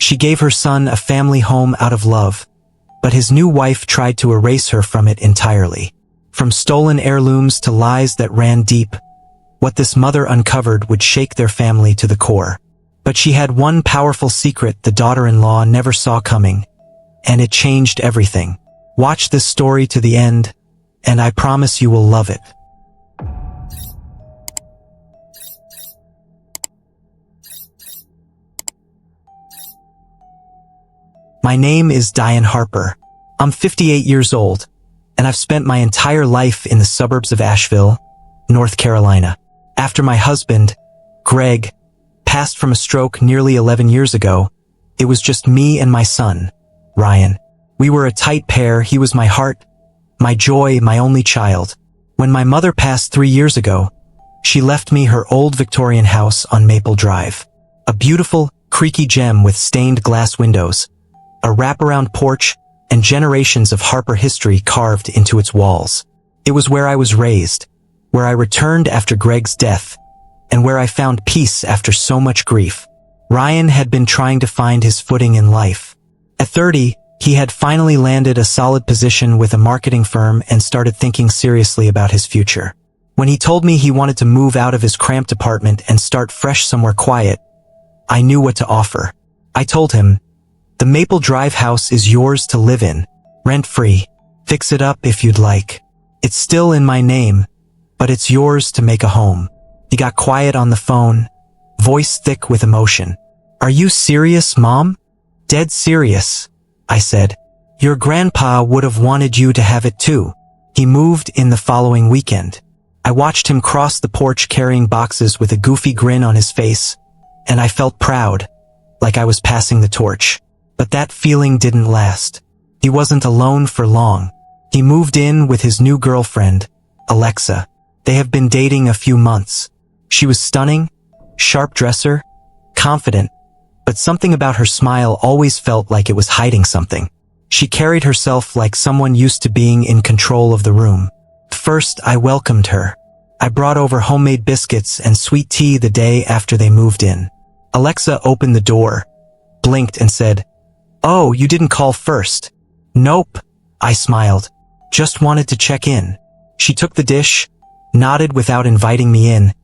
She gave her son a family home out of love, but his new wife tried to erase her from it entirely. From stolen heirlooms to lies that ran deep, what this mother uncovered would shake their family to the core. But she had one powerful secret the daughter-in-law never saw coming, and it changed everything. Watch this story to the end, and I promise you will love it. My name is Diane Harper. I'm 58 years old, and I've spent my entire life in the suburbs of Asheville, North Carolina. After my husband, Greg, passed from a stroke nearly 11 years ago, it was just me and my son, Ryan. We were a tight pair. He was my heart, my joy, my only child. When my mother passed 3 years ago, she left me her old Victorian house on Maple Drive. A beautiful, creaky gem with stained glass windows, a wraparound porch, and generations of Harper history carved into its walls. It was where I was raised, where I returned after Greg's death, and where I found peace after so much grief. Ryan had been trying to find his footing in life. At 30, he had finally landed a solid position with a marketing firm and started thinking seriously about his future. When he told me he wanted to move out of his cramped apartment and start fresh somewhere quiet, I knew what to offer. I told him, "The Maple Drive house is yours to live in, rent-free. Fix it up if you'd like. It's still in my name, but it's yours to make a home." He got quiet on the phone, voice thick with emotion. "Are you serious, Mom?" "Dead serious," I said. "Your grandpa would have wanted you to have it too." He moved in the following weekend. I watched him cross the porch carrying boxes with a goofy grin on his face, and I felt proud, like I was passing the torch. But that feeling didn't last. He wasn't alone for long. He moved in with his new girlfriend, Alexa. They have been dating a few months. She was stunning, sharp dresser, confident, but something about her smile always felt like it was hiding something. She carried herself like someone used to being in control of the room. First, I welcomed her. I brought over homemade biscuits and sweet tea the day after they moved in. Alexa opened the door, blinked and said, "Oh, you didn't call first." "Nope," I smiled. "Just wanted to check in." She took the dish, nodded without inviting me in,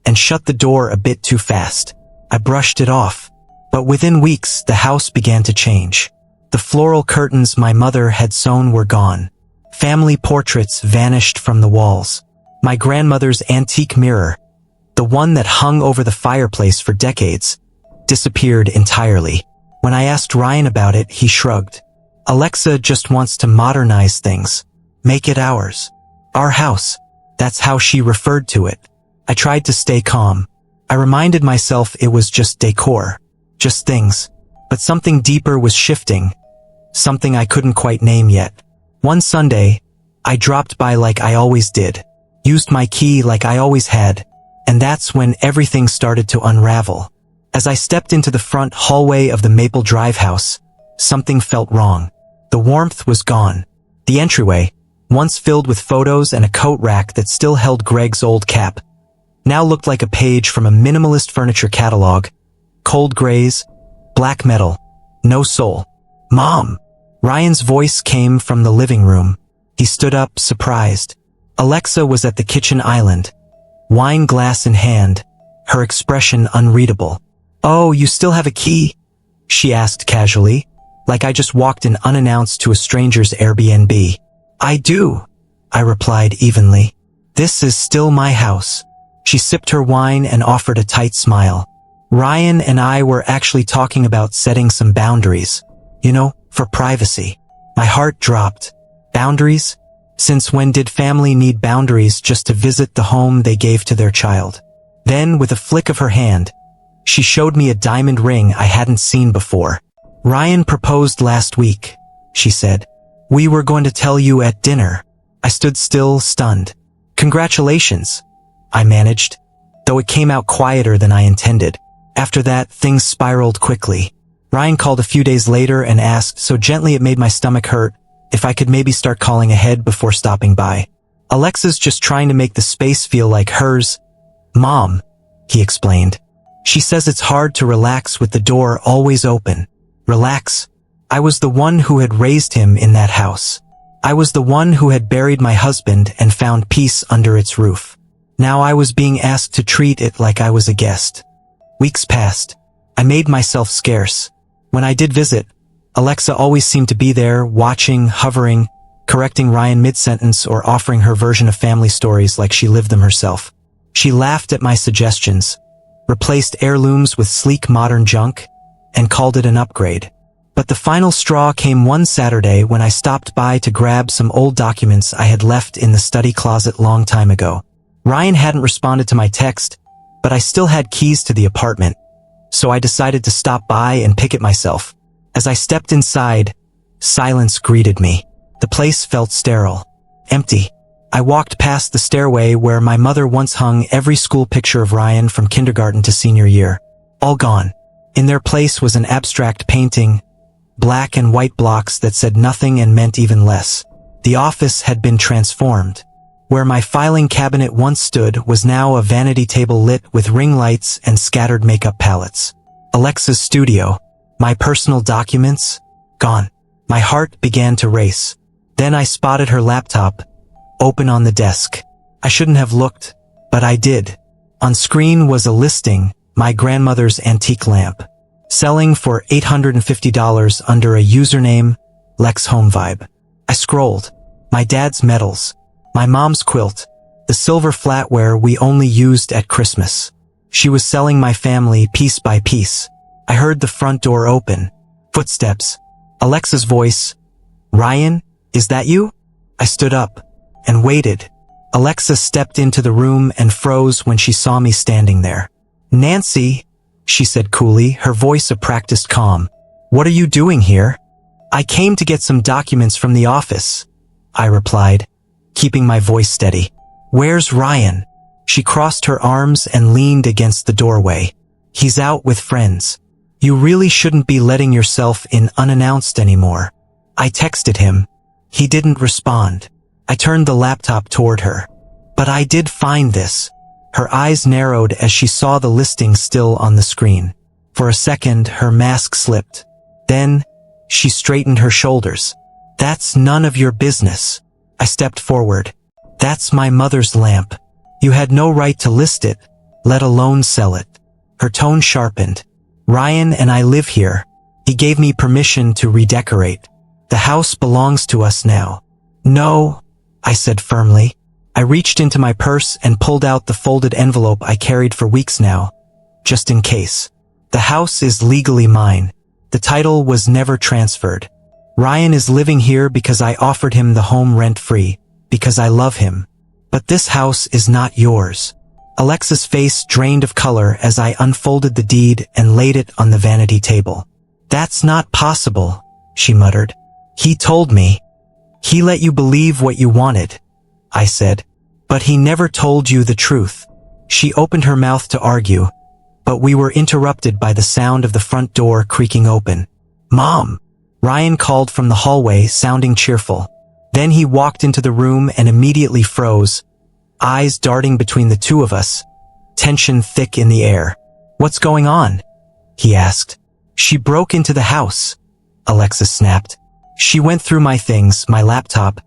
and shut the door a bit too fast. I brushed it off. But within weeks, the house began to change. The floral curtains my mother had sewn were gone. Family portraits vanished from the walls. My grandmother's antique mirror, the one that hung over the fireplace for decades, disappeared entirely. When I asked Ryan about it, he shrugged. "Alexa just wants to modernize things. Make it ours. Our house." That's how she referred to it. I tried to stay calm. I reminded myself it was just decor, just things. But something deeper was shifting, something I couldn't quite name yet. One Sunday, I dropped by like I always did, used my key like I always had, and that's when everything started to unravel. As I stepped into the front hallway of the Maple Drive house, something felt wrong. The warmth was gone. The entryway, once filled with photos and a coat rack that still held Greg's old cap, now looked like a page from a minimalist furniture catalog. Cold grays, black metal, no soul. "Mom!" Ryan's voice came from the living room. He stood up, surprised. Alexa was at the kitchen island, wine glass in hand, her expression unreadable. "Oh, you still have a key?" she asked casually, like I just walked in unannounced to a stranger's Airbnb. "I do," I replied evenly. "This is still my house." She sipped her wine and offered a tight smile. "Ryan and I were actually talking about setting some boundaries, for privacy." My heart dropped. Boundaries? Since when did family need boundaries just to visit the home they gave to their child? Then, with a flick of her hand, she showed me a diamond ring I hadn't seen before. "Ryan proposed last week," she said. "We were going to tell you at dinner." I stood still, stunned. "Congratulations," I managed, though it came out quieter than I intended. After that, things spiraled quickly. Ryan called a few days later and asked, so gently it made my stomach hurt, if I could maybe start calling ahead before stopping by. "Alexa's just trying to make the space feel like hers, Mom," he explained. "She says it's hard to relax with the door always open." Relax. I was the one who had raised him in that house. I was the one who had buried my husband and found peace under its roof. Now I was being asked to treat it like I was a guest. Weeks passed. I made myself scarce. When I did visit, Alexa always seemed to be there, watching, hovering, correcting Ryan mid-sentence or offering her version of family stories like she lived them herself. She laughed at my suggestions, replaced heirlooms with sleek modern junk, and called it an upgrade. But the final straw came one Saturday when I stopped by to grab some old documents I had left in the study closet long time ago. Ryan hadn't responded to my text, but I still had keys to the apartment, so I decided to stop by and pick it myself. As I stepped inside, silence greeted me. The place felt sterile, empty. I walked past the stairway where my mother once hung every school picture of Ryan from kindergarten to senior year. All gone. In their place was an abstract painting, black and white blocks that said nothing and meant even less. The office had been transformed. Where my filing cabinet once stood was now a vanity table lit with ring lights and scattered makeup palettes. Alexa's studio, my personal documents, gone. My heart began to race. Then I spotted her laptop, open on the desk. I shouldn't have looked, but I did. On screen was a listing, my grandmother's antique lamp, selling for $850 under a username, Lex Home Vibe. I scrolled. My dad's medals, my mom's quilt, the silver flatware we only used at Christmas. She was selling my family piece by piece. I heard the front door open. Footsteps. Alexa's voice. Ryan, is that you? I stood up and waited. Alexa stepped into the room and froze when she saw me standing there. Nancy, she said coolly, her voice a practiced calm. What are you doing here? I came to get some documents from the office, I replied, keeping my voice steady. Where's Ryan? She crossed her arms and leaned against the doorway. He's out with friends. You really shouldn't be letting yourself in unannounced anymore. I texted him. He didn't respond. I turned the laptop toward her. But I did find this. Her eyes narrowed as she saw the listing still on the screen. For a second, her mask slipped. Then, she straightened her shoulders. That's none of your business. I stepped forward. That's my mother's lamp. You had no right to list it, let alone sell it. Her tone sharpened. Ryan and I live here. He gave me permission to redecorate. The house belongs to us now. No, I said firmly. I reached into my purse and pulled out the folded envelope I carried for weeks now, just in case. The house is legally mine. The title was never transferred. Ryan is living here because I offered him the home rent-free, because I love him. But this house is not yours. Alexa's face drained of color as I unfolded the deed and laid it on the vanity table. That's not possible, she muttered. He told me. He let you believe what you wanted, I said. But he never told you the truth. She opened her mouth to argue, but we were interrupted by the sound of the front door creaking open. Mom! Ryan called from the hallway, sounding cheerful. Then he walked into the room and immediately froze, eyes darting between the two of us, tension thick in the air. What's going on? He asked. She broke into the house, Alexa snapped. She went through my things, my laptop,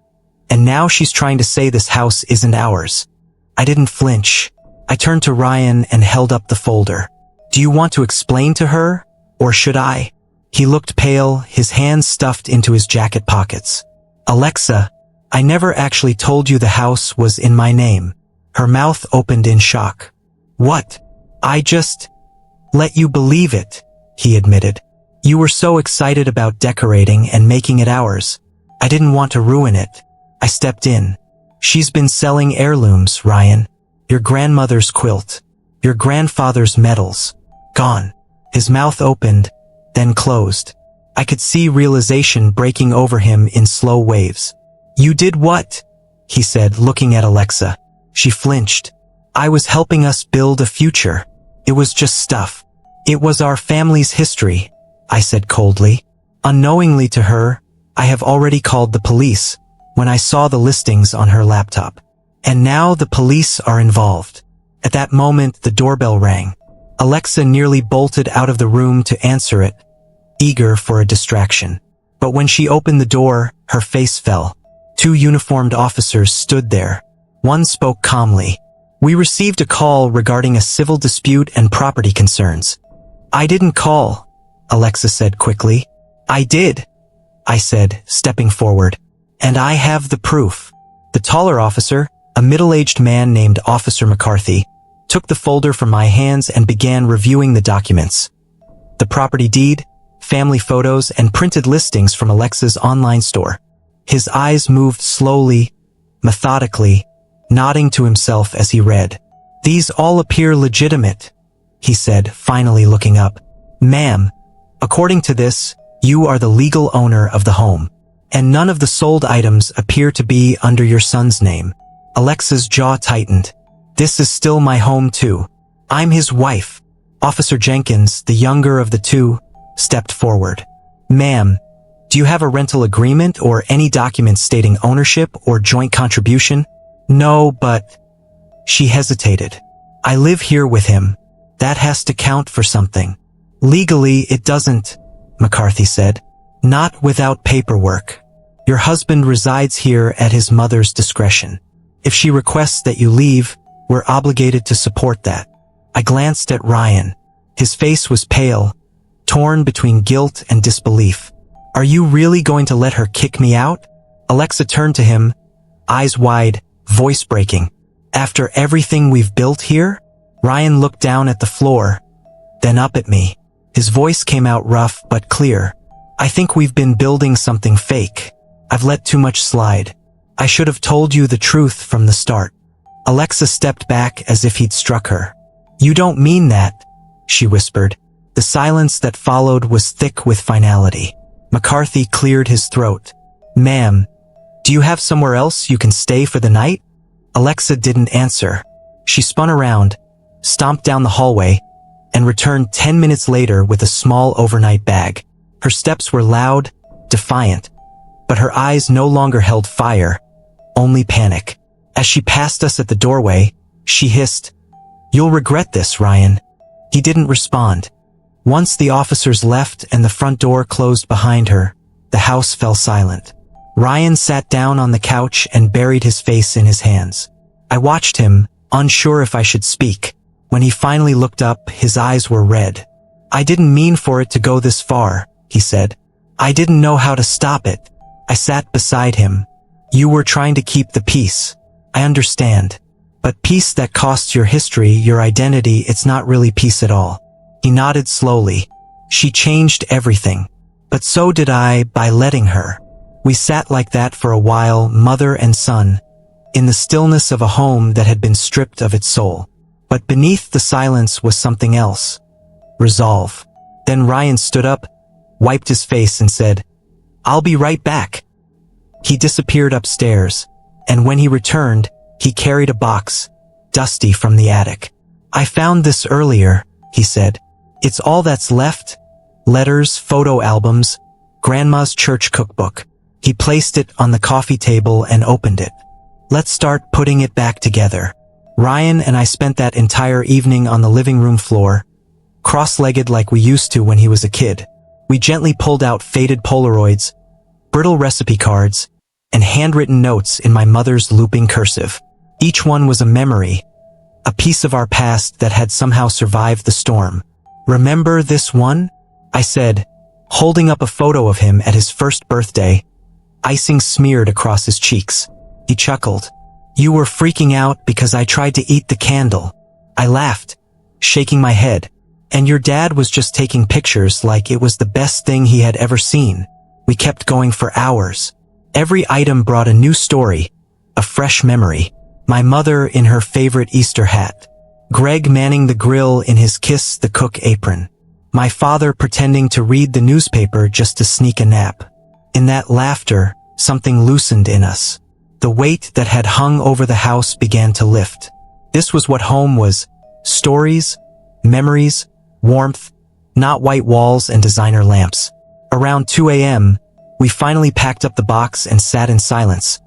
and now she's trying to say this house isn't ours. I didn't flinch. I turned to Ryan and held up the folder. Do you want to explain to her, or should I? He looked pale, his hands stuffed into his jacket pockets. Alexa, I never actually told you the house was in my name. Her mouth opened in shock. What? I just let you believe it, he admitted. You were so excited about decorating and making it ours. I didn't want to ruin it. I stepped in. She's been selling heirlooms, Ryan. Your grandmother's quilt. Your grandfather's medals. Gone. His mouth opened, then closed. I could see realization breaking over him in slow waves. You did what? He said, looking at Alexa. She flinched. I was helping us build a future. It was just stuff. It was our family's history, I said coldly. Unknowingly to her, I have already called the police when I saw the listings on her laptop. And now the police are involved. At that moment, the doorbell rang. Alexa nearly bolted out of the room to answer it, eager for a distraction. But when she opened the door, her face fell. Two uniformed officers stood there. One spoke calmly. "We received a call regarding a civil dispute and property concerns." "I didn't call," Alexa said quickly. "I did," I said, stepping forward. "And I have the proof." The taller officer, a middle-aged man named Officer McCarthy, took the folder from my hands and began reviewing the documents. The property deed, family photos, and printed listings from Alexa's online store. His eyes moved slowly, methodically, nodding to himself as he read. "These all appear legitimate," he said, finally looking up. "Ma'am, according to this, you are the legal owner of the home, and none of the sold items appear to be under your son's name." Alexa's jaw tightened. "This is still my home too. I'm his wife." Officer Jenkins, the younger of the two, stepped forward. "Ma'am, do you have a rental agreement or any documents stating ownership or joint contribution?" "No, but..." She hesitated. "I live here with him. That has to count for something." "Legally, it doesn't," McCarthy said. "Not without paperwork. Your husband resides here at his mother's discretion. If she requests that you leave, we're obligated to support that." I glanced at Ryan. His face was pale, torn between guilt and disbelief. "Are you really going to let her kick me out?" Alexa turned to him, eyes wide, voice breaking. "After everything we've built here?" Ryan looked down at the floor, then up at me. His voice came out rough but clear. "I think we've been building something fake. I've let too much slide. I should have told you the truth from the start." Alexa stepped back as if he'd struck her. "You don't mean that," she whispered. The silence that followed was thick with finality. McCarthy cleared his throat. "Ma'am, do you have somewhere else you can stay for the night?" Alexa didn't answer. She spun around, stomped down the hallway, and returned 10 minutes later with a small overnight bag. Her steps were loud, defiant, but her eyes no longer held fire, only panic. As she passed us at the doorway, she hissed, "You'll regret this, Ryan." He didn't respond. Once the officers left and the front door closed behind her, the house fell silent. Ryan sat down on the couch and buried his face in his hands. I watched him, unsure if I should speak. When he finally looked up, his eyes were red. "I didn't mean for it to go this far," he said. "I didn't know how to stop it." I sat beside him. "You were trying to keep the peace. I understand. But peace that costs your history, your identity, it's not really peace at all." He nodded slowly. "She changed everything. But so did I by letting her." We sat like that for a while, mother and son, in the stillness of a home that had been stripped of its soul. But beneath the silence was something else. Resolve. Then Ryan stood up, wiped his face and said, "I'll be right back." He disappeared upstairs, and when he returned, he carried a box, dusty from the attic. "I found this earlier," he said. "It's all that's left. Letters, photo albums, Grandma's church cookbook." He placed it on the coffee table and opened it. "Let's start putting it back together." Ryan and I spent that entire evening on the living room floor, cross-legged like we used to when he was a kid. We gently pulled out faded Polaroids, brittle recipe cards, and handwritten notes in my mother's looping cursive. Each one was a memory, a piece of our past that had somehow survived the storm. "Remember this one?" I said, holding up a photo of him at his first birthday, icing smeared across his cheeks. He chuckled. "You were freaking out because I tried to eat the candle." I laughed, shaking my head. "And your dad was just taking pictures like it was the best thing he had ever seen." We kept going for hours. Every item brought a new story, a fresh memory. My mother in her favorite Easter hat. Greg manning the grill in his Kiss the Cook apron. My father pretending to read the newspaper just to sneak a nap. In that laughter, something loosened in us. The weight that had hung over the house began to lift. This was what home was. Stories, memories, warmth, not white walls and designer lamps. Around 2 a.m., we finally packed up the box and sat in silence,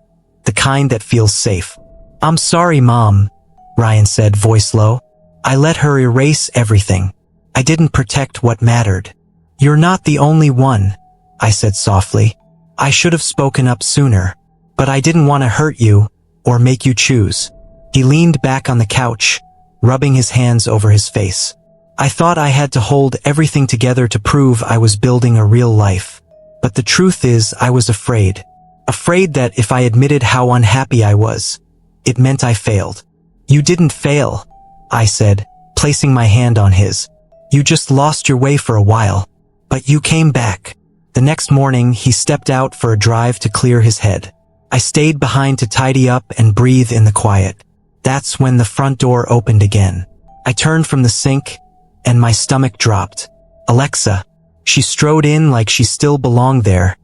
the kind that feels safe. "I'm sorry, Mom," Ryan said, voice low. "I let her erase everything. I didn't protect what mattered." "You're not the only one," I said softly. "I should have spoken up sooner, but I didn't want to hurt you or make you choose." He leaned back on the couch, rubbing his hands over his face. I thought I had to hold everything together to prove I was building a real life. But the truth is, I was afraid. Afraid that if I admitted how unhappy I was, it meant I failed. "You didn't fail," I said, placing my hand on his. "You just lost your way for a while. But you came back." The next morning, he stepped out for a drive to clear his head. I stayed behind to tidy up and breathe in the quiet. That's when the front door opened again. I turned from the sink, and my stomach dropped. Alexa. She strode in like she still belonged there,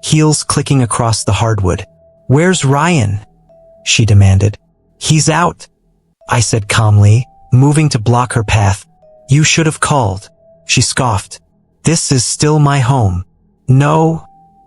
heels clicking across the hardwood. "Where's Ryan?" she demanded. "He's out," I said calmly, moving to block her path. "You should have called," she scoffed. "This is still my home." "No,"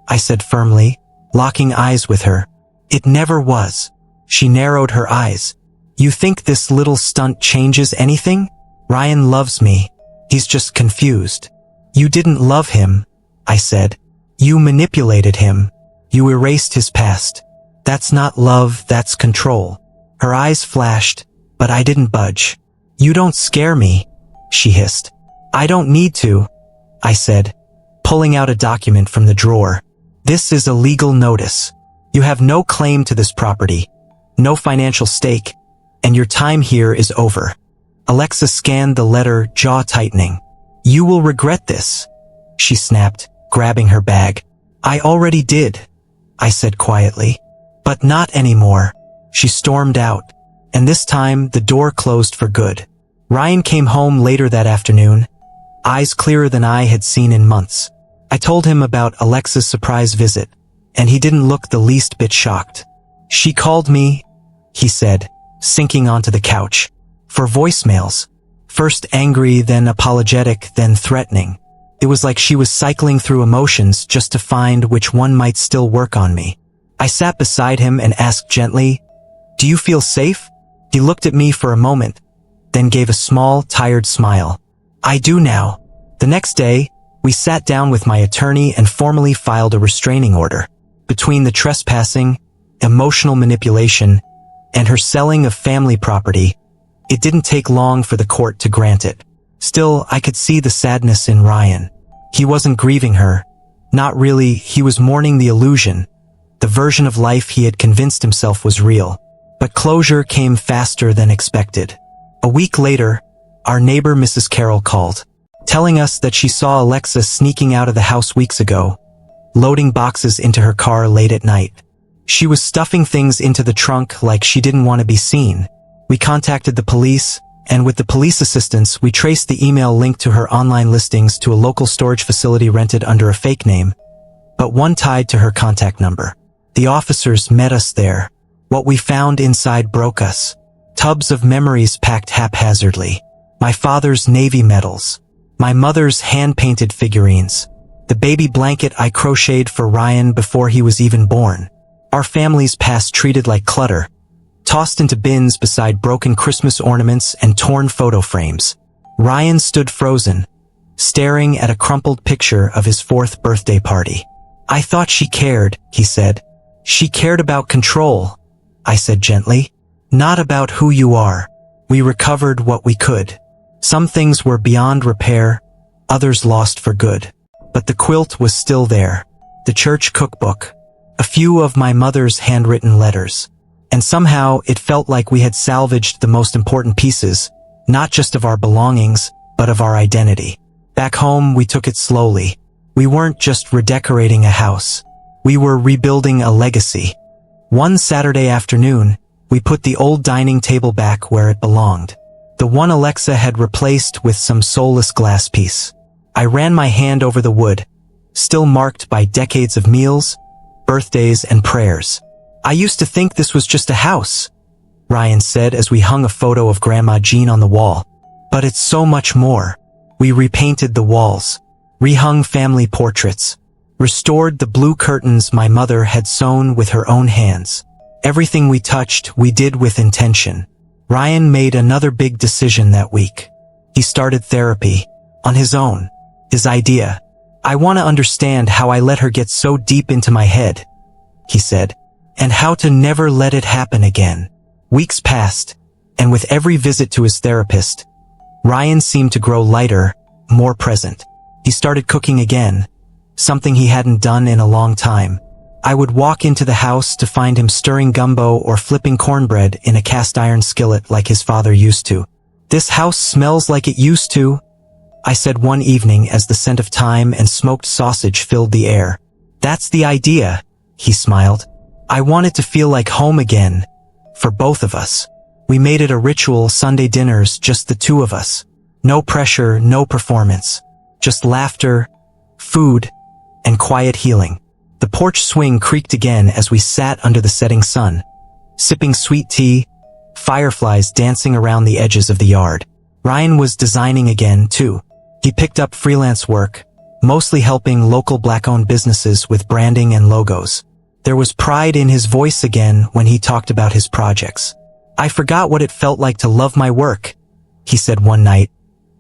I said firmly, locking eyes with her. "It never was." She narrowed her eyes. "You think this little stunt changes anything? Ryan loves me. He's just confused." "You didn't love him," I said. "You manipulated him. You erased his past. That's not love, that's control." Her eyes flashed, but I didn't budge. "You don't scare me," she hissed. "I don't need to," I said, pulling out a document from the drawer. "This is a legal notice. You have no claim to this property, no financial stake, and your time here is over." Alexa scanned the letter, jaw tightening. "You will regret this," she snapped, grabbing her bag. "I already did," I said quietly. "But not anymore." She stormed out, and this time the door closed for good. Ryan came home later that afternoon, eyes clearer than I had seen in months. I told him about Alexa's surprise visit, and he didn't look the least bit shocked. "She called me," he said, sinking onto the couch, "for voicemails. First angry, then apologetic, then threatening. It was like she was cycling through emotions just to find which one might still work on me." I sat beside him and asked gently, "Do you feel safe?" He looked at me for a moment, then gave a small, tired smile. "I do now." The next day, we sat down with my attorney and formally filed a restraining order. Between the trespassing, emotional manipulation, and her selling of family property, it didn't take long for the court to grant it. Still, I could see the sadness in Ryan. He wasn't grieving her. Not really, he was mourning the illusion, the version of life he had convinced himself was real. But closure came faster than expected. A week later, our neighbor Mrs. Carroll called, telling us that she saw Alexa sneaking out of the house weeks ago, loading boxes into her car late at night. She was stuffing things into the trunk like she didn't want to be seen. We contacted the police, and with the police assistance, we traced the email linked to her online listings to a local storage facility rented under a fake name, but one tied to her contact number. The officers met us there. What we found inside broke us. Tubs of memories packed haphazardly. My father's Navy medals. My mother's hand-painted figurines. The baby blanket I crocheted for Ryan before he was even born. Our family's past treated like clutter, tossed into bins beside broken Christmas ornaments and torn photo frames. Ryan stood frozen, staring at a crumpled picture of his 4th birthday party. "I thought she cared," he said. "She cared about control," I said gently. "Not about who you are." We recovered what we could. Some things were beyond repair, others lost for good. But the quilt was still there, the church cookbook, a few of my mother's handwritten letters. And somehow it felt like we had salvaged the most important pieces, not just of our belongings, but of our identity. Back home, we took it slowly. We weren't just redecorating a house. We were rebuilding a legacy. One Saturday afternoon, we put the old dining table back where it belonged. The one Alexa had replaced with some soulless glass piece. I ran my hand over the wood, still marked by decades of meals, birthdays, and prayers. "I used to think this was just a house," Ryan said as we hung a photo of Grandma Jean on the wall. "But it's so much more." We repainted the walls, rehung family portraits, restored the blue curtains my mother had sewn with her own hands. Everything we touched, we did with intention. Ryan made another big decision that week. He started therapy, on his own, his idea. I want to understand how I let her get so deep into my head, he said, and how to never let it happen again. Weeks passed, and with every visit to his therapist, Ryan seemed to grow lighter, more present. He started cooking again, something he hadn't done in a long time. I would walk into the house to find him stirring gumbo or flipping cornbread in a cast iron skillet like his father used to. "This house smells like it used to," I said one evening as the scent of thyme and smoked sausage filled the air. "That's the idea," he smiled. "I want it to feel like home again, for both of us." We made it a ritual, Sunday dinners, just the two of us. No pressure, no performance. Just laughter, food, and quiet healing. The porch swing creaked again as we sat under the setting sun, sipping sweet tea, fireflies dancing around the edges of the yard. Ryan was designing again, too. He picked up freelance work, mostly helping local black-owned businesses with branding and logos. There was pride in his voice again when he talked about his projects. "I forgot what it felt like to love my work," he said one night,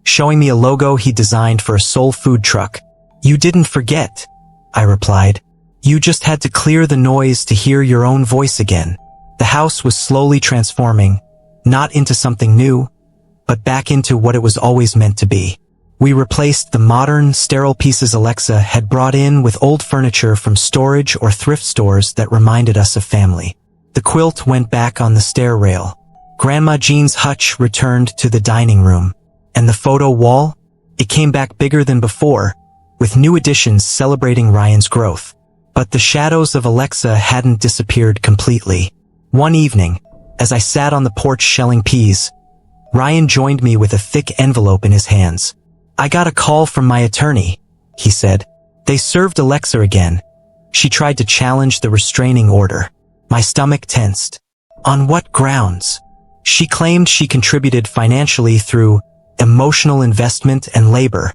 showing me a logo he designed for a soul food truck. "You didn't forget," I replied. "You just had to clear the noise to hear your own voice again." The house was slowly transforming, not into something new, but back into what it was always meant to be. We replaced the modern, sterile pieces Alexa had brought in with old furniture from storage or thrift stores that reminded us of family. The quilt went back on the stair rail. Grandma Jean's hutch returned to the dining room. And the photo wall? It came back bigger than before, with new additions celebrating Ryan's growth. But the shadows of Alexa hadn't disappeared completely. One evening, as I sat on the porch shelling peas, Ryan joined me with a thick envelope in his hands. "I got a call from my attorney," he said. "They served Alexa again. She tried to challenge the restraining order." My stomach tensed. "On what grounds?" "She claimed she contributed financially through emotional investment and labor."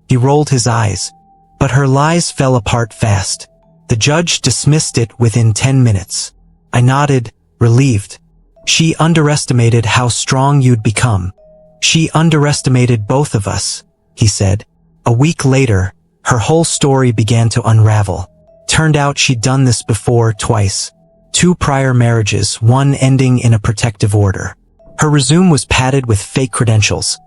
He rolled his eyes. "But her lies fell apart fast. The judge dismissed it within 10 minutes. I nodded, relieved. "She underestimated how strong you'd become." "She underestimated both of us," he said. A week later, her whole story began to unravel. Turned out she'd done this before twice. 2 prior marriages, one ending in a protective order. Her resume was padded with fake credentials.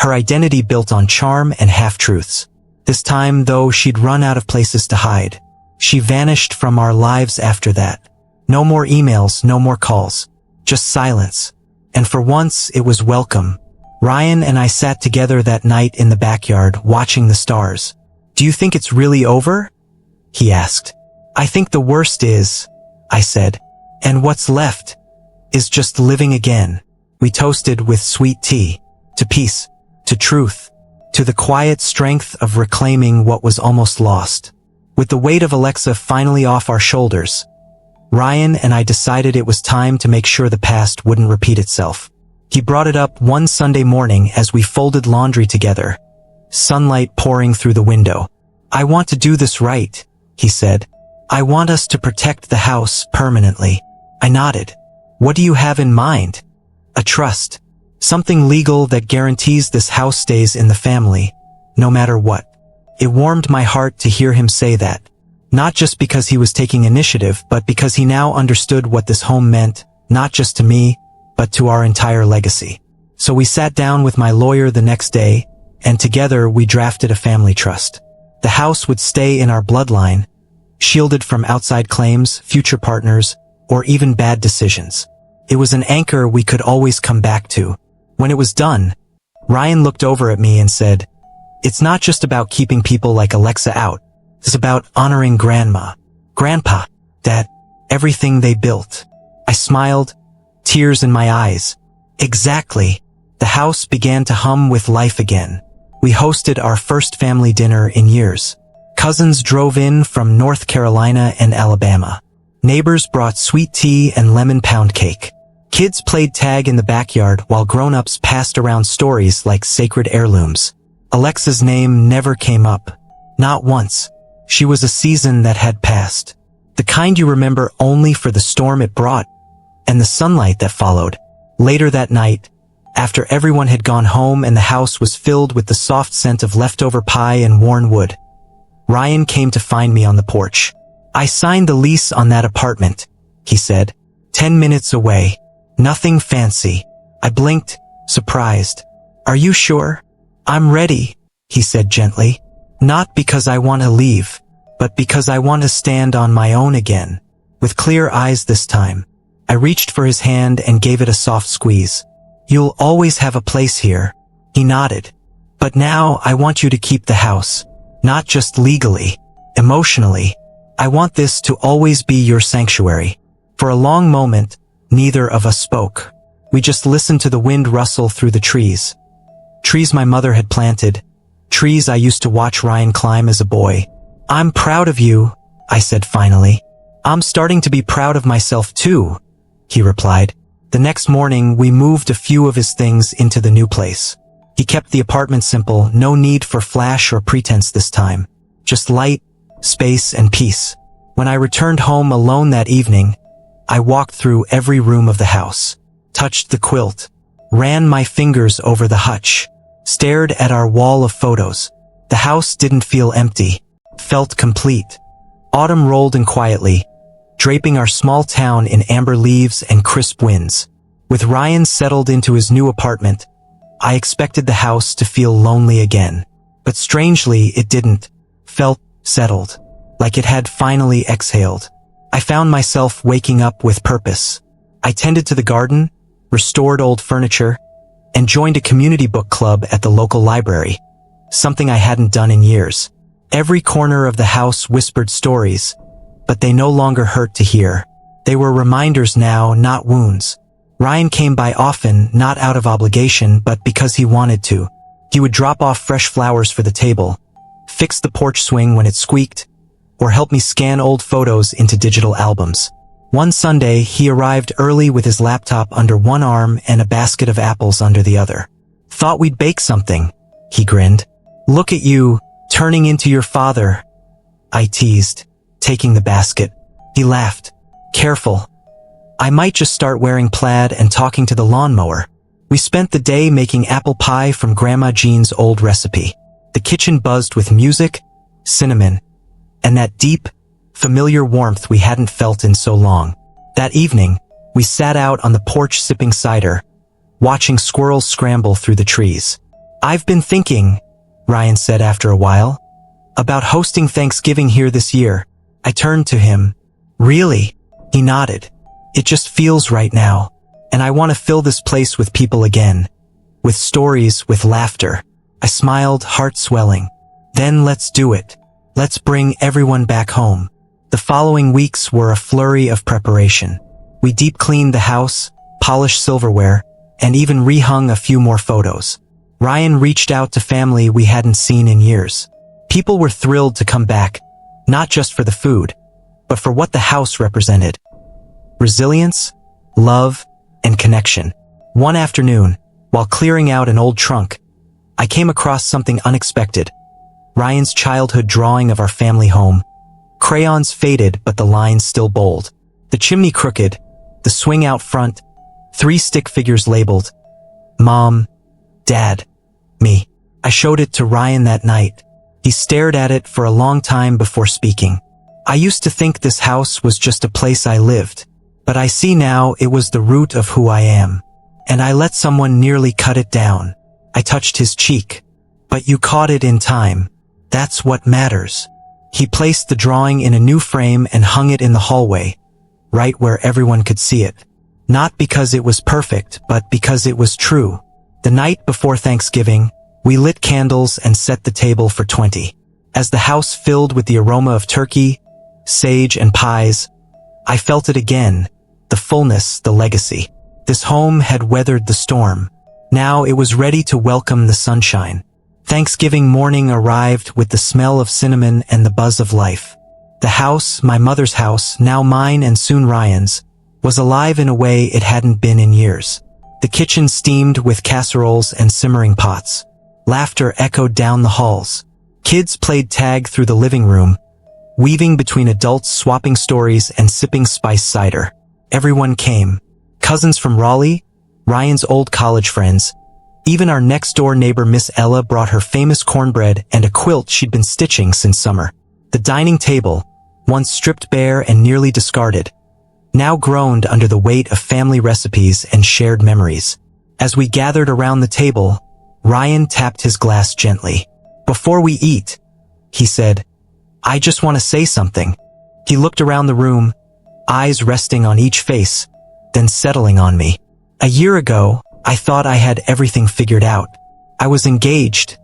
Her identity built on charm and half-truths. This time, though, she'd run out of places to hide. She vanished from our lives after that. No more emails, no more calls. Just silence. And for once, it was welcome. Ryan and I sat together that night in the backyard, watching the stars. "Do you think it's really over?" he asked. "I think the worst is," I said. "And what's left is just living again." We toasted with sweet tea. To peace. To truth. To the quiet strength of reclaiming what was almost lost. With the weight of Alexa finally off our shoulders, Ryan and I decided it was time to make sure the past wouldn't repeat itself. He brought it up one Sunday morning as we folded laundry together, sunlight pouring through the window. "I want to do this right," he said. "I want us to protect the house permanently." I nodded. "What do you have in mind?" "A trust. Something legal that guarantees this house stays in the family, no matter what." It warmed my heart to hear him say that. Not just because he was taking initiative, but because he now understood what this home meant, not just to me, but to our entire legacy. So we sat down with my lawyer the next day, and together we drafted a family trust. The house would stay in our bloodline, shielded from outside claims, future partners, or even bad decisions. It was an anchor we could always come back to. When it was done, Ryan looked over at me and said, "It's not just about keeping people like Alexa out. It's about honoring Grandma, Grandpa, Dad, everything they built." I smiled, tears in my eyes. Exactly. The house began to hum with life again. We hosted our first family dinner in years. Cousins drove in from North Carolina and Alabama. Neighbors brought sweet tea and lemon pound cake. Kids played tag in the backyard while grown-ups passed around stories like sacred heirlooms. Alexa's name never came up. Not once. She was a season that had passed. The kind you remember only for the storm it brought, and the sunlight that followed. Later that night, after everyone had gone home and the house was filled with the soft scent of leftover pie and worn wood, Ryan came to find me on the porch. "I signed the lease on that apartment," he said. 10 minutes away. Nothing fancy." I blinked, surprised. "Are you sure?" "I'm ready," he said gently. "Not because I want to leave, but because I want to stand on my own again." With clear eyes this time, I reached for his hand and gave it a soft squeeze. "You'll always have a place here." He nodded. "But now I want you to keep the house. Not just legally, emotionally. I want this to always be your sanctuary." For a long moment, neither of us spoke. We just listened to the wind rustle through the trees. Trees my mother had planted. Trees I used to watch Ryan climb as a boy. "I'm proud of you," I said finally. "I'm starting to be proud of myself too," he replied. The next morning, we moved a few of his things into the new place. He kept the apartment simple, no need for flash or pretense this time. Just light, space, and peace. When I returned home alone that evening, I walked through every room of the house, touched the quilt, ran my fingers over the hutch, stared at our wall of photos. The house didn't feel empty, felt complete. Autumn rolled in quietly, draping our small town in amber leaves and crisp winds. With Ryan settled into his new apartment, I expected the house to feel lonely again. But strangely, it didn't. Felt settled, like it had finally exhaled. I found myself waking up with purpose. I tended to the garden, restored old furniture, and joined a community book club at the local library, something I hadn't done in years. Every corner of the house whispered stories, but they no longer hurt to hear. They were reminders now, not wounds. Ryan came by often, not out of obligation, but because he wanted to. He would drop off fresh flowers for the table, fix the porch swing when it squeaked, or help me scan old photos into digital albums. One Sunday, he arrived early with his laptop under one arm and a basket of apples under the other. "Thought we'd bake something," he grinned. "Look at you, turning into your father," I teased, taking the basket. He laughed. "Careful. I might just start wearing plaid and talking to the lawnmower." We spent the day making apple pie from Grandma Jean's old recipe. The kitchen buzzed with music, cinnamon, and that deep, familiar warmth we hadn't felt in so long. That evening, we sat out on the porch sipping cider, watching squirrels scramble through the trees. "I've been thinking," Ryan said after a while, "about hosting Thanksgiving here this year." I turned to him. "Really?" He nodded. "It just feels right now, and I want to fill this place with people again. With stories, with laughter." I smiled, heart swelling. "Then let's do it. Let's bring everyone back home." The following weeks were a flurry of preparation. We deep cleaned the house, polished silverware, and even rehung a few more photos. Ryan reached out to family we hadn't seen in years. People were thrilled to come back, not just for the food, but for what the house represented. Resilience, love, and connection. One afternoon, while clearing out an old trunk, I came across something unexpected. Ryan's childhood drawing of our family home. Crayons faded, but the lines still bold. The chimney crooked, the swing out front, 3 stick figures labeled, Mom, Dad, me. I showed it to Ryan that night. He stared at it for a long time before speaking. "I used to think this house was just a place I lived, but I see now it was the root of who I am. And I let someone nearly cut it down." I touched his cheek. "But you caught it in time. That's what matters." He placed the drawing in a new frame and hung it in the hallway, right where everyone could see it. Not because it was perfect, but because it was true. The night before Thanksgiving, we lit candles and set the table for 20. As the house filled with the aroma of turkey, sage, and pies, I felt it again, the fullness, the legacy. This home had weathered the storm. Now it was ready to welcome the sunshine. Thanksgiving morning arrived with the smell of cinnamon and the buzz of life. The house, my mother's house, now mine and soon Ryan's, was alive in a way it hadn't been in years. The kitchen steamed with casseroles and simmering pots. Laughter echoed down the halls. Kids played tag through the living room, weaving between adults swapping stories and sipping spiced cider. Everyone came. Cousins from Raleigh, Ryan's old college friends. Even our next-door neighbor Miss Ella brought her famous cornbread and a quilt she'd been stitching since summer. The dining table, once stripped bare and nearly discarded, now groaned under the weight of family recipes and shared memories. As we gathered around the table, Ryan tapped his glass gently. "Before we eat," he said, "I just want to say something." He looked around the room, eyes resting on each face, then settling on me. "A year ago, I thought I had everything figured out. I was engaged,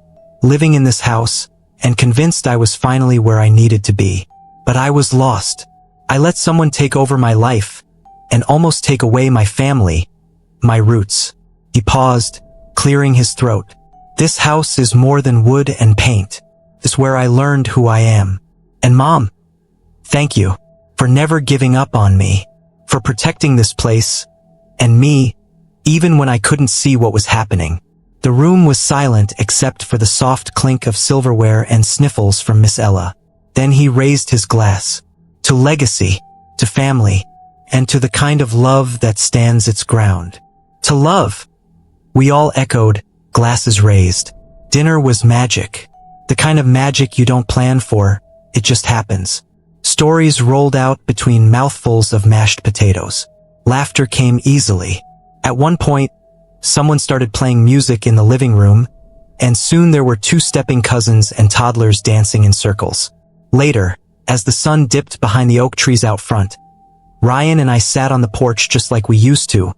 living in this house, and convinced I was finally where I needed to be. But I was lost. I let someone take over my life, and almost take away my family, my roots." He paused, clearing his throat. "This house is more than wood and paint. It's where I learned who I am. And Mom, thank you for never giving up on me, for protecting this place, and me, even when I couldn't see what was happening." The room was silent except for the soft clink of silverware and sniffles from Miss Ella. Then he raised his glass. "To legacy, to family, and to the kind of love that stands its ground." "To love," we all echoed, glasses raised. Dinner was magic. The kind of magic you don't plan for, it just happens. Stories rolled out between mouthfuls of mashed potatoes. Laughter came easily. At one point, someone started playing music in the living room, and soon there were two-stepping cousins and toddlers dancing in circles. Later, as the sun dipped behind the oak trees out front, Ryan and I sat on the porch just like we used to,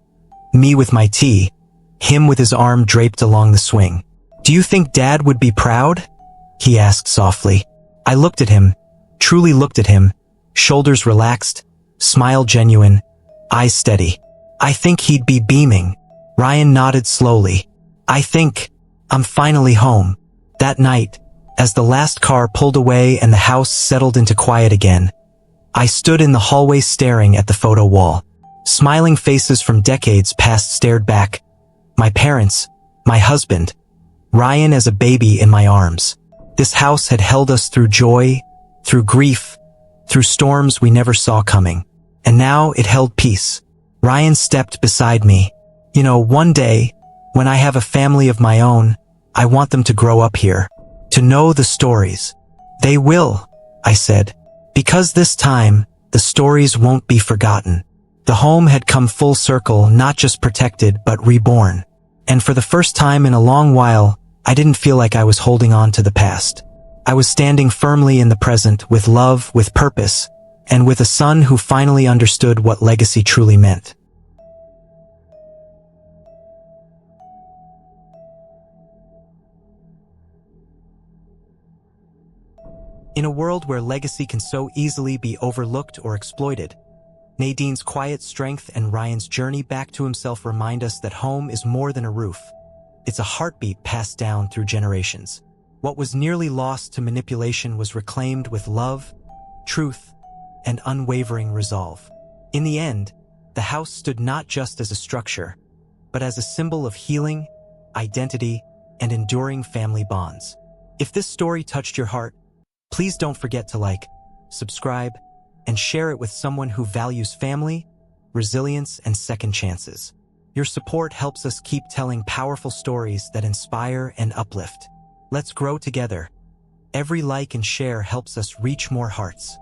me with my tea, him with his arm draped along the swing. "Do you think Dad would be proud?" he asked softly. I looked at him, truly looked at him, shoulders relaxed, smile genuine, eyes steady. "I think he'd be beaming." Ryan nodded slowly. "I think I'm finally home." That night, as the last car pulled away and the house settled into quiet again, I stood in the hallway staring at the photo wall. Smiling faces from decades past stared back. My parents, my husband, Ryan as a baby in my arms. This house had held us through joy, through grief, through storms we never saw coming. And now it held peace. Ryan stepped beside me. "You know, one day, when I have a family of my own, I want them to grow up here, to know the stories." "They will," I said, "because this time, the stories won't be forgotten." The home had come full circle, not just protected, but reborn. And for the first time in a long while, I didn't feel like I was holding on to the past. I was standing firmly in the present, with love, with purpose, and with a son who finally understood what legacy truly meant. In a world where legacy can so easily be overlooked or exploited, Nadine's quiet strength and Ryan's journey back to himself remind us that home is more than a roof. It's a heartbeat passed down through generations. What was nearly lost to manipulation was reclaimed with love, truth, and unwavering resolve. In the end, the house stood not just as a structure, but as a symbol of healing, identity, and enduring family bonds. If this story touched your heart, please don't forget to like, subscribe, and share it with someone who values family, resilience, and second chances. Your support helps us keep telling powerful stories that inspire and uplift. Let's grow together. Every like and share helps us reach more hearts.